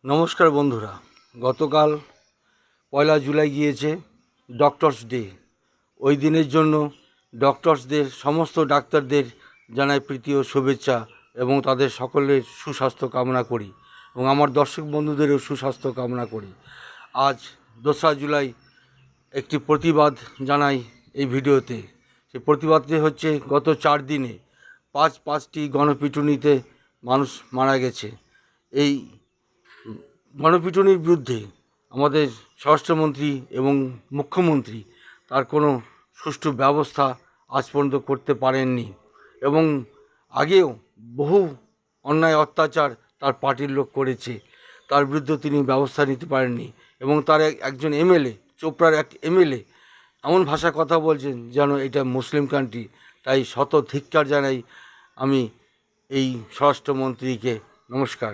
নমস্কার বন্ধুরা, গতকাল 1 জুলাই গিয়েছে ডক্টরস ডে। ওই দিনের জন্য ডক্টরসদের সমস্ত ডাক্তারদের জানাই প্রীতি ও শুভেচ্ছা এবং তাদের সকলের সুস্বাস্থ্য কামনা করি এবং আমার দর্শক বন্ধুদেরও সুস্বাস্থ্য কামনা করি। আজ 2রা জুলাই একটি প্রতিবাদ জানাই এই ভিডিওতে। সেই প্রতিবাদটি হচ্ছে গত 4 দিনে পাঁচটি গণপিটুনিতে মানুষ মারা গেছে। এই গণপিটুনির বিরুদ্ধে আমাদের স্বরাষ্ট্রমন্ত্রী এবং মুখ্যমন্ত্রী তার কোনো সুষ্ঠু ব্যবস্থা আজ পর্যন্ত করতে পারেননি এবং আগেও বহু অন্যায় অত্যাচার তার পার্টির লোক করেছে, তার বিরুদ্ধে তিনি ব্যবস্থা নিতে পারেননি এবং তার একজন এমএলএ, চোপড়ার এক এমএলএ এমন ভাষায় কথা বলছেন যেন এটা মুসলিম কান্ট্রি। তাই শত ধিক্কার জানাই আমি এই স্বরাষ্ট্রমন্ত্রীকে। নমস্কার।